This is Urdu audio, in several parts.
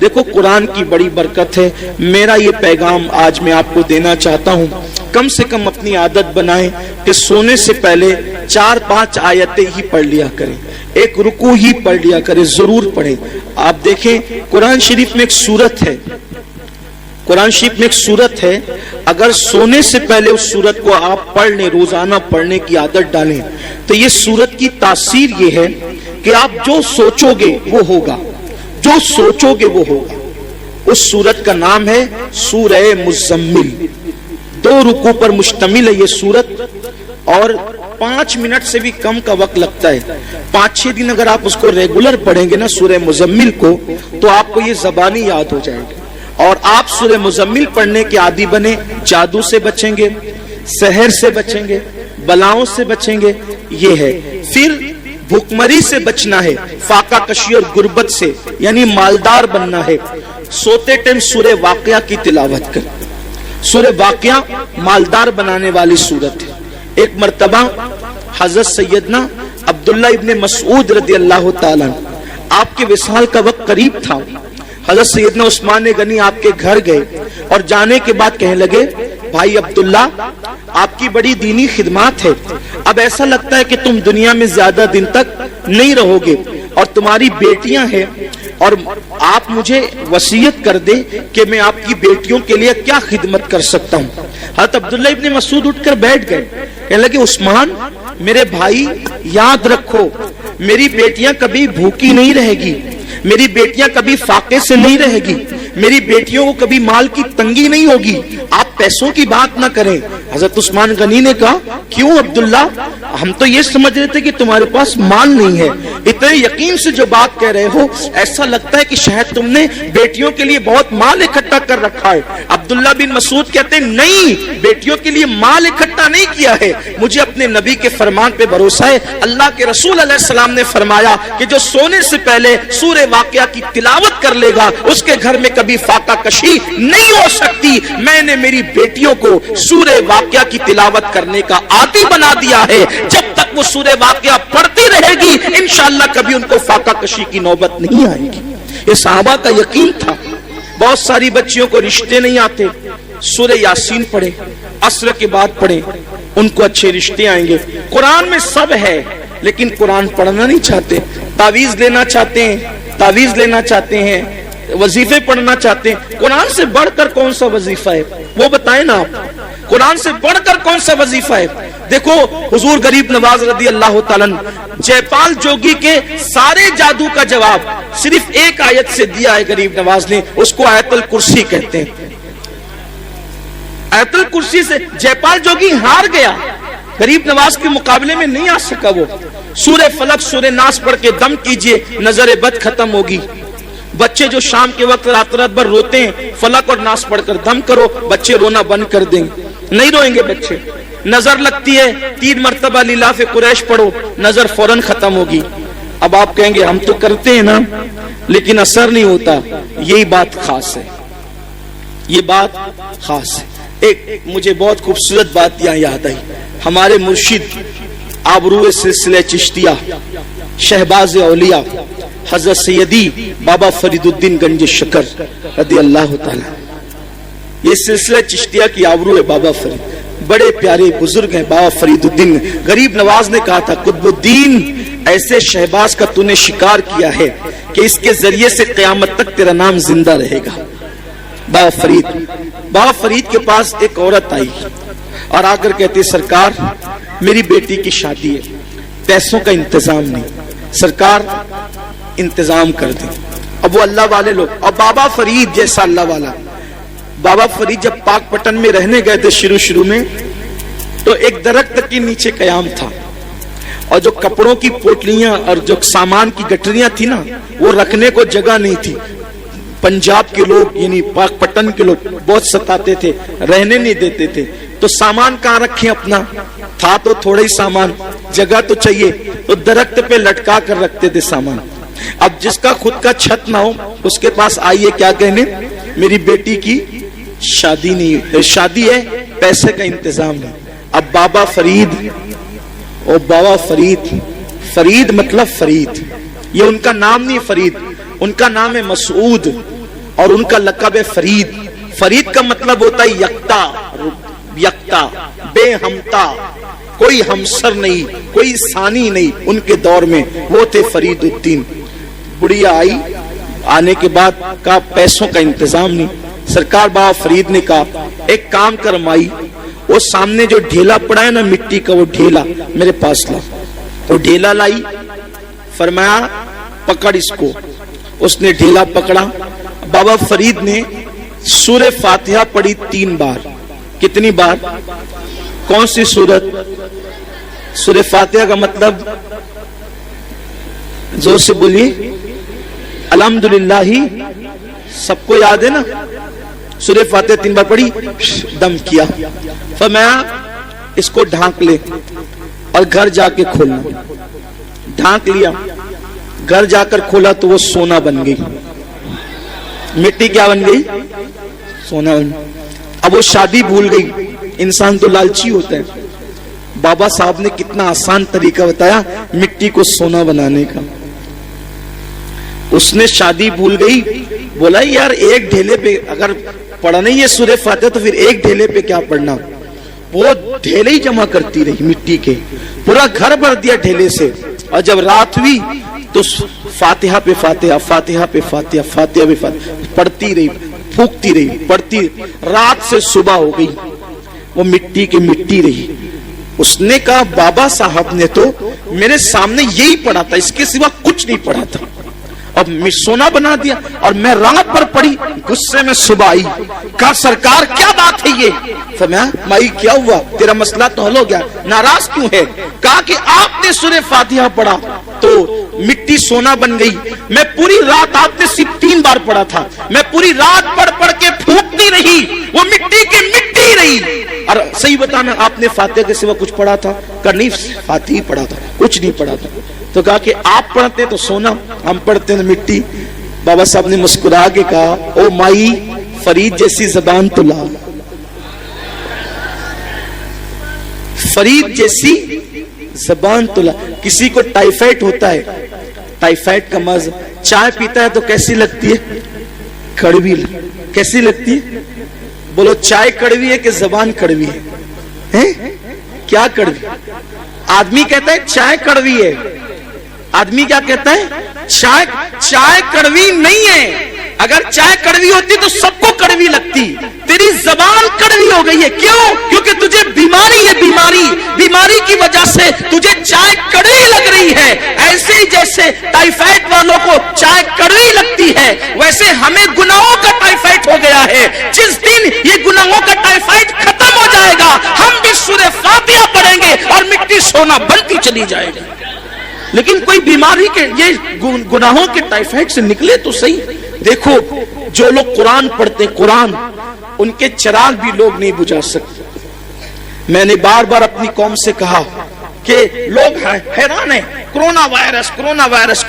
دیکھو قرآن کی بڑی برکت ہے. میرا یہ پیغام آج میں آپ کو دینا چاہتا ہوں, کم سے کم اپنی عادت بنائیں کہ سونے سے پہلے 4-5 آیتیں ہی پڑھ لیا کریں, ایک رکوع ہی پڑھ لیا کریں, ضرور پڑھیں. آپ دیکھیں قرآن شریف میں ایک سورت ہے, قرآن شریف میں ایک سورت ہے, اگر سونے سے پہلے اس سورت کو آپ پڑھ لیں, روزانہ پڑھنے کی عادت ڈالیں, تو یہ سورت کی تاثیر یہ ہے کہ آپ جو سوچو گے وہ ہوگا, جو سوچو گے وہ ہوگا. اس سورت کا نام ہے سورہ مزمل. 2 رکوع پر مشتمل ہے یہ سورت, اور 5 منٹ سے بھی کم کا وقت لگتا ہے. 5-6 دن اگر آپ اس کو ریگولر پڑھیں گے نا سورہ مزمل کو, تو آپ کو یہ زبانی یاد ہو جائے گی, اور آپ سورہ مزمل پڑھنے کے عادی بنے. جادو سے بچیں گے, سحر سے بچیں گے, بلاؤں سے بچیں گے, یہ ہے. پھر بھوکمری سے بچنا ہے, فاقہ کشی اور غربت سے, یعنی مالدار بننا ہے. سوتے ٹائم سورہ واقعہ کی تلاوت کر. سورہ واقعہ مالدار بنانے والی سورت ہے. ایک مرتبہ حضرت سیدنا عبداللہ ابن مسعود رضی اللہ تعالیٰ, آپ کے وصال کا وقت قریب تھا. حضرت سیدنا عثمان غنی آپ کے گھر گئے, اور جانے کے بعد کہنے لگے, بھائی عبداللہ آپ کی بڑی دینی خدمات ہے, اب ایسا لگتا ہے کہ تم دنیا میں زیادہ دن تک نہیں رہو گے, اور تمہاری بیٹیاں ہیں, اور آپ مجھے وصیت کر دیں کہ میں آپ کی بیٹیوں کے لیے کیا خدمت کر سکتا ہوں. حضرت عبداللہ ابن مسعود اٹھ کر بیٹھ گئے, کہنے لگے, عثمان میرے بھائی یاد رکھو, میری بیٹیاں کبھی بھوکی نہیں رہے گی, میری بیٹیاں کبھی فاقے سے نہیں رہے گی, میری بیٹیوں کو کبھی مال کی تنگی نہیں ہوگی, آپ پیسوں کی بات نہ کریں. حضرت عثمان غنی نے کہا, کیوں عبداللہ, ہم تو یہ سمجھ رہے تھے کہ تمہارے پاس مال نہیں ہے, اتنے یقین سے جو بات کہہ رہے ہو ایسا لگتا ہے کہ شاید تم نے بیٹیوں کے لیے بہت مال اکٹھا کر رکھا ہے. عبداللہ بن مسعود کہتے ہیں, نہیں, بیٹیوں کے لیے مال اکٹھا نہیں کیا ہے, مجھے اپنے نبی کے فرمان پہ بھروسہ ہے. اللہ کے رسول علیہ السلام نے فرمایا کہ جو سونے سے پہلے سورہ واقعہ کی تلاوت کر لے گا اس کے گھر میں کبھی فاقہ کشی نہیں ہو سکتی. میں نے میری بیٹیوں کو سورہ واقعہ کی تلاوت کرنے کا عادی بنا دیا ہے, جب تک وہ سورہ واقعہ پڑھتی رہے گی انشاءاللہ کبھی ان کو فاقہ کشی کی نوبت نہیں آئے گی. یہ صحابہ کا یقین تھا. بہت ساری بچیوں کو رشتے نہیں آتے, سورہ یاسین پڑھے, عصر کے بعد پڑھے, ان کو اچھے رشتے آئیں گے. قرآن میں سب ہے لیکن قرآن پڑھنا نہیں چاہتے, تعویذ لینا چاہتے ہیں, تعویذ لینا چاہتے ہیں, وظیفے پڑھنا چاہتے ہیں. قرآن سے بڑھ کر کون سا وظیفہ ہے وہ بتائیں نا آپ, قرآن سے بڑھ کر کون سا وظیفہ ہے. دیکھو حضور غریب نواز رضی اللہ تعالیٰ جے پال جوگی کے سارے جادو کا جواب صرف ایک آیت سے دیا ہے غریب نواز نے, اس کو آیت الکرسی کہتے ہیں. آیت الکرسی سے جے پال جوگی ہار گیا, غریب نواز کے مقابلے میں نہیں آ سکا. وہ سورہ فلق سورہ ناس پڑھ کے دم کیجئے, نظر بد ختم ہوگی. بچے جو شام کے وقت رات رات بھر روتے ہیں, فلق اور ناس پڑھ کر دم کرو, بچے رونا بند کر دیں گے, نہیں روئیں گے بچے. نظر لگتی ہے 3 مرتبہ لیلاف قریش پڑھو, نظر فوراً ختم ہوگی. اب آپ کہیں گے ہم تو کرتے ہیں نا لیکن اثر نہیں ہوتا. یہی بات خاص ہے, یہ بات خاص ہے. ایک مجھے بہت خوبصورت بات یہاں یاد آئی. ہمارے مرشد آبرو سلسلہ چشتیہ شہباز اولیاء حضرت سیدی بابا فرید الدین گنج شکر رضی اللہ تعالی, یہ سلسلہ چشتیہ کی آبرو ہے. بابا فرید بڑے پیارے بزرگ ہیں. بابا فرید الدین, غریب نواز نے کہا تھا, قطب الدین ایسے شہباز کا تو نے شکار کیا ہے کہ اس کے ذریعے سے قیامت تک تیرا نام زندہ رہے گا. بابا فرید کے پاس ایک عورت آئی اور آ کر کہتی, سرکار میری بیٹی کی شادی ہے, پیسوں کا انتظام نہیں, سرکار انتظام کر دیں. اب وہ اللہ والے لوگ, اور بابا فرید جیسا اللہ والا. بابا فرید جب پاک پٹن میں رہنے گئے تھے شروع میں, تو ایک درخت کے نیچے قیام تھا, اور جو کپڑوں کی پوٹلیاں اور جو سامان کی گٹریاں تھی نا, وہ رکھنے کو جگہ نہیں تھی. پنجاب کے لوگ یعنی پاک پٹن کے لوگ بہت ستاتے تھے, رہنے نہیں دیتے تھے. تو سامان کہاں رکھیں اپنا, تھا تو تھوڑا ہی سامان, جگہ تو چاہیے, تو درخت پہ لٹکا کر رکھتے تھے سامان. اب جس کا خود کا چھت نہ ہو اس کے پاس آئیے کیا کہنے, میری بیٹی کی شادی نہیں, شادی ہے پیسے کا انتظام نہیں. اب بابا فرید, اور بابا فرید, فرید مطلب فرید, یہ ان کا نام نہیں فرید, ان کا نام ہے مسعود. اور ان کا لقب ہے فرید. فرید کا مطلب ہوتا ہے یکتا, یکتا, بے ہمتا, کوئی ہمسر نہیں, کوئی ثانی نہیں. ان کے دور میں وہ تھے فرید الدین. بڑھیا آئی, آنے کے بعد کہا پیسوں کا انتظام نہیں. سرکار بابا فرید نے کہا ایک کام کر مائی, وہ سامنے جو ڈھیلا پڑا ہے نا مٹی کا, وہ ڈھیلا میرے پاس لا. وہ ڈھیلا لائی, فرمایا پکڑ اس کو. اس نے ڈھیلا پکڑا. بابا فرید نے سورہ فاتحہ پڑھی 3 بار. کتنی بار؟ کون سی سورت؟ سورہ فاتحہ کا مطلب زور سے بولیے, الحمدللہ ہی سب کو یاد ہے نا. سورہ فاتحہ 3 بار پڑھی, دم کیا, فرمایا اس کو ڈھانک لے اور گھر جا کے کھولنا. ڈھانک لیا, گھر جا کر کھولا تو وہ سونا بن گئی. مٹی کیا بن گئی؟ سونا بن گئی. اب وہ شادی بھول گئی. انسان تو لالچی ہوتا ہے. بابا صاحب نے کتنا آسان طریقہ بتایا مٹی کو سونا بنانے کا. اس نے شادی بھول گئی, بولا یار ایک ڈھیلے پہ اگر پڑھنا ہی ہے سورہ فاتحہ تو پھر ایک ڈھیلے پہ کیا پڑھنا. وہ ڈھیلے ہی جمع کرتی رہی مٹی کے, پورا گھر بھر دیا ڈھیلے سے. اور جب رات ہوئی تو فاتحہ پہ فاتحہ, فاتحہ پہ فاتحہ, فاتحہ پہ فاتحہ پڑھتی رہی, پھونکتی رہی, پڑھتی. رات سے صبح ہو گئی, وہ مٹی کی مٹی رہی. اس نے کہا بابا صاحب نے تو میرے سامنے یہی پڑھا تھا, اس کے سوا کچھ نہیں پڑھا تھا, اب سونا بنا دیا. اور میں رات پر پڑھی, غصے میں صبح آئی, کہا سرکار کیا بات ہے یہ؟ فرمایا مائی کیا ہوا, تیرا مسئلہ تو حل ہو گیا, ناراض کیوں ہے؟ کہا کہ آپ نے سورہ فاتحہ پڑھا تو مٹی سونا بن گئی. میں پوری رات, آپ نے صرف 3 بار پڑھا تھا, میں پوری رات پڑھ پڑھ کے پھونکتی رہی, وہ مٹی کی مٹی رہی. اور صحیح بتانا آپ نے فاتحہ کے سوا کچھ پڑھا تھا؟ کہا نہیں فاتحہ ہی پڑھا تھا, کچھ نہیں پڑھا تھا. تو کہا کہ آپ پڑھتے تو سونا, ہم پڑھتے ہیں مٹی. بابا صاحب نے مسکرا کے کہا او مائی فرید جیسی زبان تو لا, فرید جیسی زبان تو لا. کسی کو ٹائیفائڈ ہوتا ہے, ٹائیفائڈ کا مرض, چائے پیتا ہے تو کیسی لگتی ہے؟ کڑوی. کیسی لگتی ہے؟ بولو چائے کڑوی ہے کہ زبان کڑوی ہے؟ کیا کڑوی؟ آدمی کہتا ہے چائے کڑوی ہے, آدمی کیا کہتا ہے؟ چائے کڑوی نہیں ہے. اگر چائے کڑوی ہوتی تو سب کو کڑوی لگتی. تیری زبان کڑوی ہو گئی ہے. کیوں؟ کیونکہ تجھے بیماری ہے, بیماری کی وجہ سے تجھے چائے کڑوی لگ رہی ہے. ایسے ہی جیسے ٹائیفائڈ والوں کو چائے کڑوی لگتی ہے, ویسے ہمیں گناہوں کا ٹائیفائڈ ہو گیا ہے. جس دن یہ گناہوں کا ٹائیفائڈ ختم ہو جائے گا, ہم بھی سورہ فاتحہ پڑھیں گے اور مٹی سونا بنتی چلی جائے گی. لیکن کوئی بیماری کے یہ گناہوں کے ٹائیفائڈ سے نکلے تو صحیح. دیکھو جو لوگ قرآن پڑھتے, قرآن ان کے چراغ بھی لوگ نہیں بجھا سکتے. میں نے بار بار اپنی قوم سے کہا کہ لوگ حیران ہیں, کرونا وائرس, کرونا وائرس,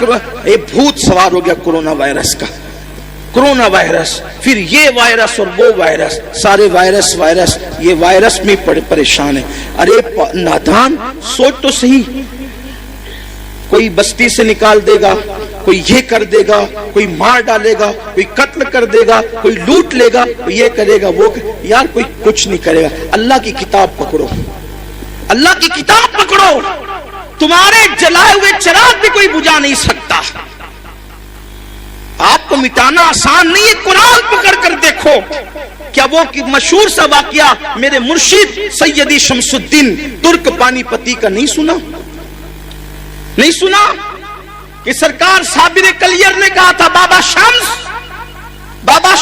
یہ بھوت سوار ہو گیا کرونا وائرس کا. کرونا وائرس, پھر یہ وائرس اور وہ وائرس, سارے وائرس وائرس, یہ وائرس میں پریشان ہے. ارے نادان, سوچ تو صحیح. کوئی بستی سے نکال دے گا, کوئی یہ کر دے گا, کوئی مار ڈالے گا, کوئی قتل کر دے گا, کوئی لوٹ لے گا, کوئی یہ کرے گا, وہ یار کوئی کچھ نہیں کرے گا. اللہ کی کتاب پکڑو, اللہ کی کتاب پکڑو. تمہارے جلائے ہوئے چراغ بھی کوئی بجھا نہیں سکتا. آپ کو مٹانا آسان نہیں ہے. قرآن پکڑ کر دیکھو. کیا وہ مشہور سا واقعہ میرے مرشد سیدی شمس الدین ترک پانی پتی کا نہیں سنا؟ نہیں سنا کہ سرکار صابر کلیر نے کہا تھا بابا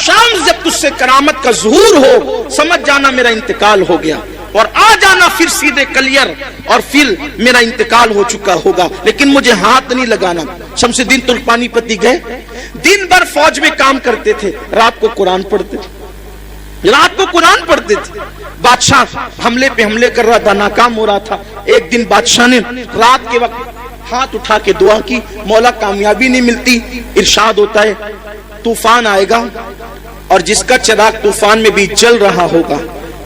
شمس جب تجھ سے کرامت کا ظہور ہو سمجھ جانا میرا انتقال ہو گیا, اور آ جانا پھر سیدھے کلیر, اور پھر میرا انتقال ہو چکا ہوگا, لیکن مجھے ہاتھ نہیں لگانا. شمس الدین ترک پانی پتی گئے, دن بھر فوج میں کام کرتے تھے, رات کو قرآن پڑھتے تھے, رات کو قرآن پڑھتے تھے. بادشاہ حملے پہ حملے کر رہا تھا, ناکام ہو رہا تھا. ایک دن بادشاہ نے رات کے وقت ہاتھ اٹھا کے دعا کی, مولا کامیابی نہیں ملتی. ارشاد ہوتا ہے طوفان آئے گا, اور جس کا چراغ طوفان میں بھی جل رہا ہوگا.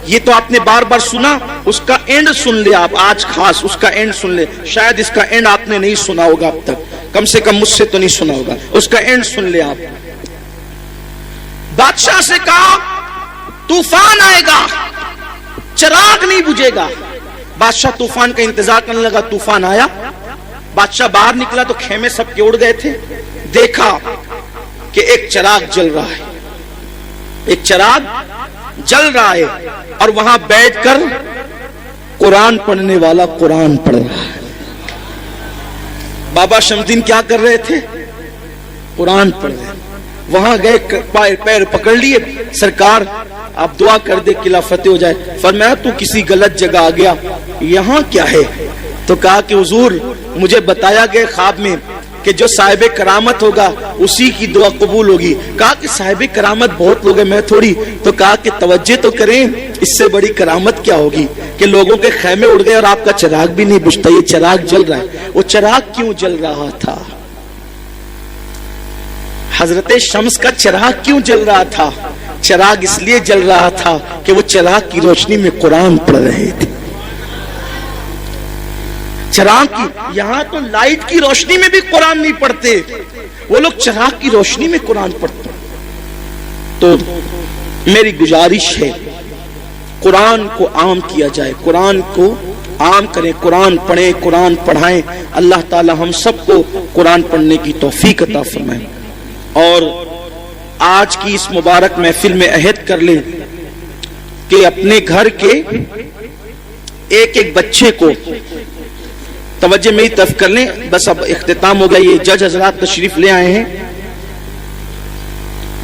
یہ تو آپ نے بار بار سنا, اس کا اینڈ سن لے آپ, آج خاص اس کا اینڈ سن لے. شاید اس کا اینڈ آپ نے نہیں سنا ہوگا اب تک, کم سے کم مجھ سے تو نہیں سنا ہوگا. اس کا اینڈ سن لے آپ. بادشاہ سے کہا طوفان آئے گا، چراغ نہیں بجھے گا۔ بادشاہ طوفان کا انتظار کرنے لگا، طوفان آیا، بادشاہ باہر نکلا تو خیمے سب کے اڑ گئے تھے۔ دیکھا کہ ایک چراغ جل رہا ہے، ایک چراغ جل رہا ہے، اور وہاں بیٹھ کر قرآن پڑھنے والا قرآن پڑھ رہا ہے۔ بابا شمدین کیا کر رہے تھے؟ قرآن پڑھ رہے۔ وہاں گئے، پیر پکڑ لیے، سرکار آپ دعا کر دے قلعہ فتح ہو جائے۔ فرمایا تو کسی غلط جگہ آ گیا، یہاں کیا ہے؟ تو کہا کہ حضور مجھے بتایا گیا خواب میں کہ جو صاحب کرامت ہوگا اسی کی دعا قبول ہوگی۔ کہا کہ صاحب کرامت بہت لوگ ہیں، میں تھوڑی۔ تو کہا کہ توجہ تو کریں، اس سے بڑی کرامت کیا ہوگی کہ لوگوں کے خیمے اڑ گئے اور آپ کا چراغ بھی نہیں بجھتا، یہ چراغ جل رہا ہے۔ وہ چراغ کیوں جل رہا تھا؟ حضرت شمس کا چراغ کیوں جل رہا تھا؟ چراغ اس لیے جل رہا تھا کہ وہ چراغ کی روشنی میں قرآن پڑھ رہے تھے۔ چراغ کی، یہاں تو لائٹ کی روشنی میں بھی قرآن نہیں پڑھتے، وہ لوگ چراغ کی روشنی میں قرآن پڑھتے۔ تو میری گزارش ہے قرآن کو عام کیا جائے، قرآن کو عام کریں، قرآن پڑھیں، قرآن پڑھائیں۔ اللہ تعالی ہم سب کو قرآن پڑھنے کی توفیق عطا فرمائے۔ اور آج کی اس مبارک محفل میں عہد کر لیں کہ اپنے گھر کے ایک ایک بچے کو توجہ میری طرف کر لیں۔ بس اب اختتام ہو گیا، یہ جج حضرات تشریف لے آئے ہیں۔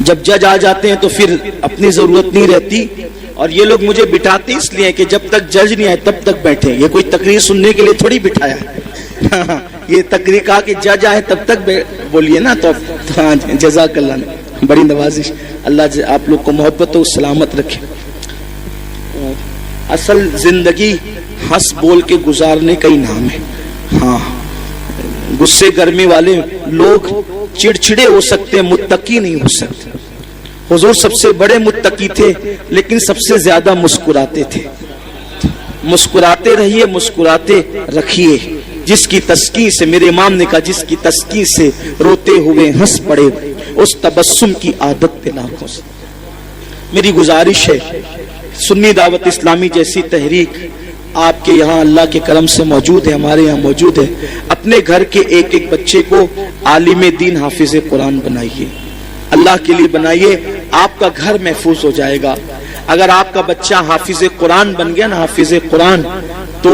جب جج آ جاتے ہیں تو پھر اپنی ضرورت نہیں رہتی، اور یہ لوگ مجھے بٹھاتے اس لیے کہ جب تک جج نہیں آئے تب تک بیٹھے۔ یہ کوئی تقریر سننے کے لیے تھوڑی بٹھایا ہے، یہ تقریر کہا کہ جج آئے تب تک بولیے نا۔ تو جزاک اللہ، بڑی نوازش، اللہ آپ لوگ کو محبت و سلامت رکھے۔ اصل زندگی ہنس بول کے گزارنے کا ہی نام ہے۔ ہاں، غصے گرمی والے لوگ چڑچڑے ہو سکتے ہیں، متقی نہیں ہو سکتے۔ حضور سب سے بڑے متقی تھے، لیکن سب سے زیادہ مسکراتے تھے۔ مسکراتے رہیے، مسکراتے رکھیے۔ جس کی تسکین سے، میرے امام نے کہا، جس کی تسکین سے روتے ہوئے ہنس پڑے، اس تبسم کی عادت پہ لاکھوں سے۔ میری گزارش ہے، سنی دعوت اسلامی جیسی تحریک آپ کے یہاں اللہ کے کرم سے موجود ہے، ہمارے یہاں موجود ہے۔ اپنے گھر کے ایک ایک بچے کو عالم دین، حافظ قرآن بنائیے، اللہ کے لیے بنائیے، آپ کا گھر محفوظ ہو جائے گا۔ اگر آپ کا بچہ حافظ قرآن بن گیا نا، حافظ قرآن، تو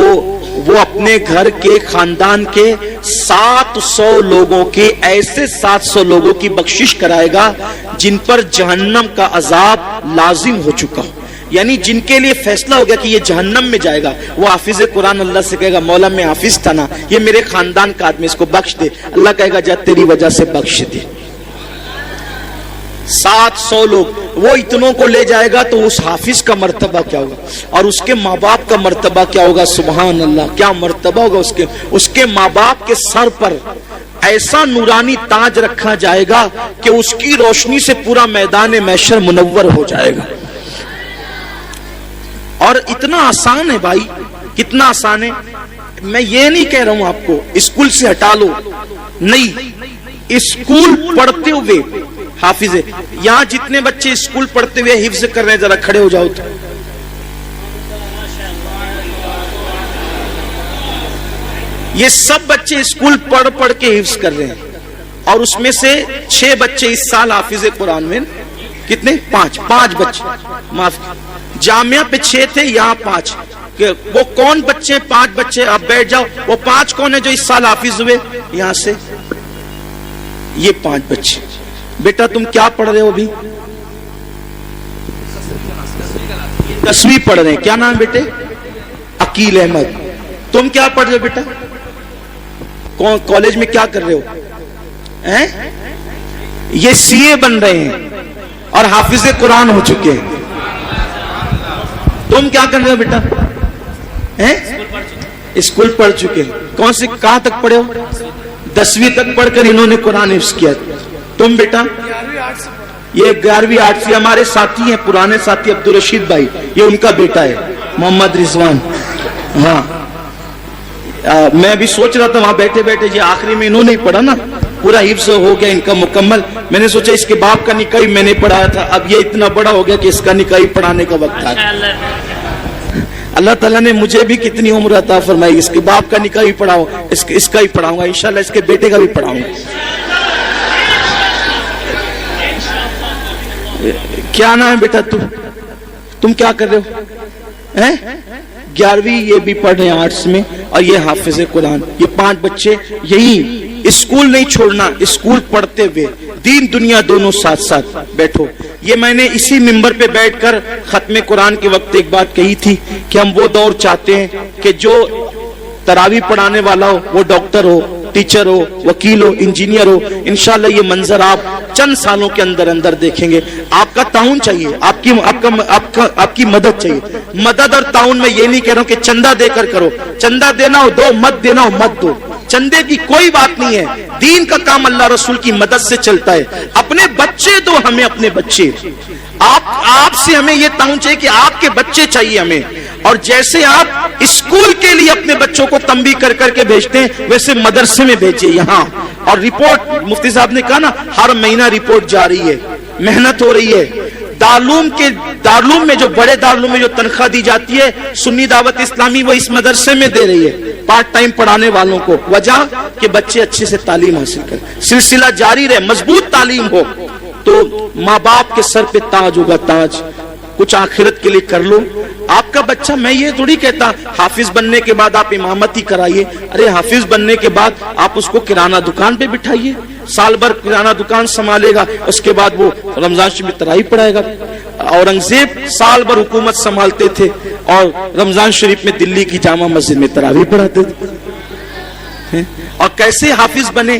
وہ اپنے گھر کے خاندان کے 700 لوگوں کے، ایسے 700 لوگوں کی بخشش کرائے گا جن پر جہنم کا عذاب لازم ہو چکا ہو، یعنی جن کے لیے فیصلہ ہو گیا کہ یہ جہنم میں جائے گا، وہ حافظ قرآن اللہ سے کہے گا مولا میں حافظ تھا نا، یہ میرے خاندان کا آدمی، اس کو بخش دے۔ اللہ کہے گا جا تیری وجہ سے بخش دے۔ 700 لوگ، وہ اتنوں کو لے جائے گا تو اس حافظ کا مرتبہ کیا ہوگا، اور اس کے ماں باپ کا مرتبہ کیا ہوگا؟ سبحان اللہ، کیا مرتبہ ہوگا اس کے ماں باپ کے سر پر ایسا نورانی تاج رکھا جائے گا کہ اس کی روشنی سے پورا میدان محشر منور ہو جائے گا۔ اور اتنا آسان ہے بھائی، کتنا آسان ہے۔ میں یہ نہیں کہہ رہا ہوں آپ کو اسکول سے ہٹا لو، نہیں، اسکول پڑھتے ہوئے حافظ ہے۔ یہاں جتنے بچے اسکول پڑھتے ہوئے حفظ کر رہے ہیں ذرا کھڑے ہو جاؤ تو۔ یہ سب بچے اسکول پڑھ پڑھ کے حفظ کر رہے ہیں، اور اس میں سے 6 بچے اس سال حافظ قرآن میں، کتنے؟ 5 بچے، معاف، جامعہ پہ 6 تھے، یہاں 5۔ وہ کون بچے؟ 5 بچے، آپ بیٹھ جاؤ، وہ 5 کون ہیں جو اس سال حافظ ہوئے؟ یہاں سے یہ 5 بچے۔ بیٹا تم کیا پڑھ رہے ہو ابھی؟ 10ویں پڑھ رہے ہیں، کیا نام بیٹے؟ عقیل احمد۔ تم کیا پڑھ رہے ہو بیٹا؟ کالج میں کیا کر رہے ہو؟ یہ CA بن رہے ہیں اور حافظ قرآن ہو چکے ہیں۔ تم کیا کر رہے ہو بیٹا؟ اسکول پڑھ چکے ہیں۔ کون سے، کہاں تک پڑھے ہو؟ 10ویں تک پڑھ کر انہوں نے قرآن حفظ کیا۔ تم بیٹا؟ یہ 11ویں 8ویں، ہمارے ساتھی ہیں، پرانے ساتھی عبدالرشید بھائی، یہ ان کا بیٹا ہے محمد رضوان۔ ہاں، میں بھی سوچ رہا تھا وہاں بیٹھے بیٹھے، یہ آخری میں انہوں نے پڑھا نا، پورا حفظ ہو گیا ان کا مکمل. میں نے سوچا اس کے باپ کا نکاح میں نے پڑھایا تھا, اب یہ اتنا بڑا ہو گیا کہ اس کا نکاح پڑھانے کا وقت آ گیا. اللہ تعالیٰ نے مجھے بھی کتنی عمر عطا فرمائی, اس کے باپ کا نکاح بھی پڑھاؤں, اس کا ہی پڑھاؤں گا انشاءاللہ, اس کے بیٹے کا بھی پڑھاؤں گا. کیا نام ہے بیٹا تم کیا کر رہے ہو؟ 11ویں یہ بھی پڑھ رہے ہیں آرٹس میں, اور یہ حافظ قرآن. یہ 5 بچے یہی اسکول نہیں چھوڑنا, اسکول پڑھتے ہوئے دین دنیا دونوں ساتھ ساتھ بیٹھو. یہ میں نے اسی منبر پہ بیٹھ کر ختم قرآن کے وقت ایک بات کہی تھی کہ ہم وہ دور چاہتے ہیں کہ جو تراویح پڑھانے والا ہو وہ ڈاکٹر ہو, ٹیچر ہو, وکیل ہو, انجینئر ہو. انشاءاللہ یہ منظر آپ چند سالوں کے اندر دیکھیں گے. آپ کا تعاون چاہیے, آپ کی مدد چاہیے. مدد اور تعاون میں یہ نہیں کہہ رہا ہوں کہ چندہ دے کر کرو, چندہ دینا ہو دو, مت دینا ہو مت دو, چندے کی کوئی بات نہیں ہے. دین کا کام اللہ رسول کی مدد سے چلتا ہے. اپنے بچے دو ہمیں, اپنے بچے. آپ سے ہمیں یہ تعاون چاہیے کہ آپ کے بچے چاہیے ہمیں. اور جیسے آپ اسکول کے لیے اپنے بچوں کو تنبیہ کر کے بھیجتے ہیں, ویسے مدرسے میں بھیجیے یہاں. اور رپورٹ, مفتی صاحب نے کہا نا ہر مہینہ رپورٹ جا رہی ہے, محنت ہو رہی ہے. دارالعلوم میں جو بڑے دارالعلوم میں جو تنخواہ دی جاتی ہے سنی دعوت اسلامی, وہ اس مدرسے میں دے رہی ہے پارٹ ٹائم پڑھانے والوں کو. وجہ کہ بچے اچھے سے تعلیم حاصل کریں, سلسلہ جاری رہے, مضبوط تعلیم ہو تو ماں باپ کے سر پہ تاج ہوگا, تاج. کچھ آخرت کے لیے کر لو. آپ کا بچہ, میں یہ تھوڑی کہتا حافظ بننے کے بعد آپ امامت ہی کرائیے. ارے حافظ بننے کے بعد آپ اس کو کرانہ دکان پہ بٹھائیے, سال بھر کرانہ دکان سنبھالے گا, اس کے بعد وہ رمضان شریف میں تراویح پڑھائے گا. اورنگزیب سال بھر حکومت سنبھالتے تھے اور رمضان شریف میں دلی کی جامع مسجد میں تراویح پڑھاتے تھے. اور کیسے حافظ بنے؟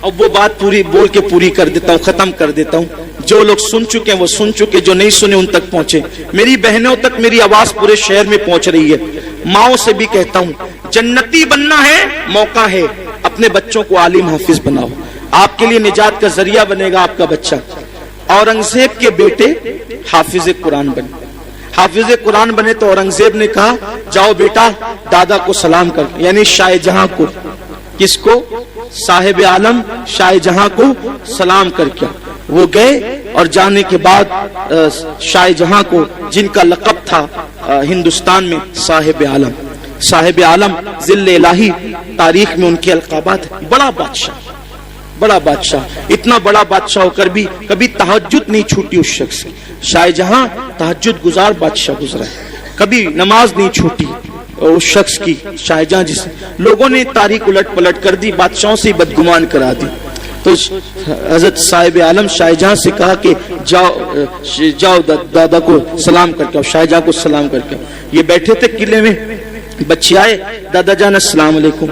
اب وہ بات پوری بول کے پوری کر دیتا ہوں, ختم کر دیتا ہوں. جو لوگ سن چکے ہیں وہ سن چکے, جو نہیں سنے ان تک پہنچے. میری بہنوں تک میری آواز پورے شہر میں پہنچ رہی ہے. ماؤں سے بھی کہتا ہوں, جنتی بننا ہے, موقع ہے, اپنے بچوں کو عالم حافظ بناؤ. آپ کے لیے نجات کا ذریعہ بنے گا آپ کا بچہ. اورنگزیب کے بیٹے حافظ قرآن بنے. حافظ قرآن بنے تو اورنگزیب نے کہا جاؤ بیٹا دادا کو سلام کر, یعنی شاہ جہاں کو. کس کو؟ صاحب عالم شاہ جہاں کو سلام کر کے وہ گئے. اور جانے کے بعد شاہ جہاں کو, جن کا لقب تھا ہندوستان میں صاحب عالم, صاحب عالم ذل الہی, تاریخ میں ان کے القابات. بڑا بادشاہ, بڑا بادشاہ, اتنا بڑا بادشاہ ہو کر بھی کبھی تہجد نہیں چھوٹی اس شخص کی. شاہ جہاں تہجد گزار بادشاہ گزرا ہے, کبھی نماز نہیں چھوٹی اس شخص کی. شاہ جہاں جسے لوگوں نے تاریخ الٹ پلٹ کر دی, بادشاہوں سے بدگمان کرا دی. تو حضرت صاحب عالم شاہ جہاں سے کہا کہ جاؤ دادا کو سلام کر کے, شاہ جہاں کو سلام کر کے. یہ بیٹھے تھے قلعے میں, بچے آئے, دادا جان السلام علیکم.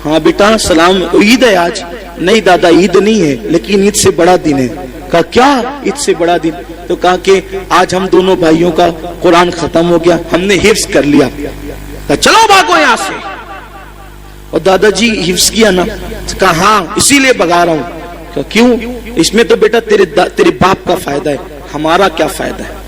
ہاں بیٹا سلام, عید ہے آج. نہیں دادا عید نہیں ہے, لیکن عید سے بڑا دن ہے. کہا کیا عید سے بڑا دن؟ تو کہا کہ آج ہم دونوں بھائیوں کا قرآن ختم ہو گیا, ہم نے حفظ کر لیا. کہا چلو بھاگو یہاں سے. اور دادا جی حفظ کیا نا؟ کہا ہاں اسی لیے بھگا رہا ہوں. کہا کیوں؟ اس میں تو بیٹا تیرے باپ کا فائدہ ہے, ہمارا کیا فائدہ ہے؟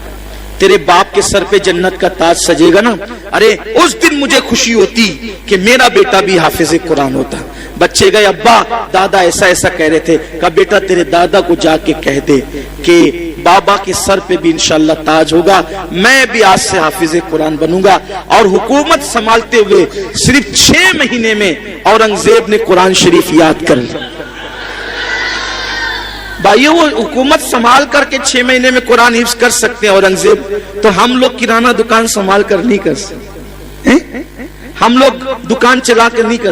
تیرے باپ کے سر پہ جنت کا تاج سجے گا نا. ارے اس دن مجھے خوشی ہوتی کہ میرا بیٹا بھی حافظ قرآن ہوتا. بچے گئے, ابا دادا ایسا ایسا کہہ رہے تھے. کہا بیٹا تیرے دادا کو جا کے کہہ دے کہ بابا کے سر پہ بھی انشاءاللہ تاج ہوگا, میں بھی آج سے حافظ قرآن بنوں گا. اور حکومت سنبھالتے ہوئے صرف 6 مہینے میں اورنگزیب نے قرآن شریف یاد کر لیا. بھائیو وہ حکومت سنبھال کر کے 6 مہینے میں قرآن حفظ کر سکتے ہیں اورنگزیب, تو ہم لوگ کرانہ دکان سنبھال کر نہیں کر سکتے. ہم لوگ دکان چلا کر نہیں کر سکتے.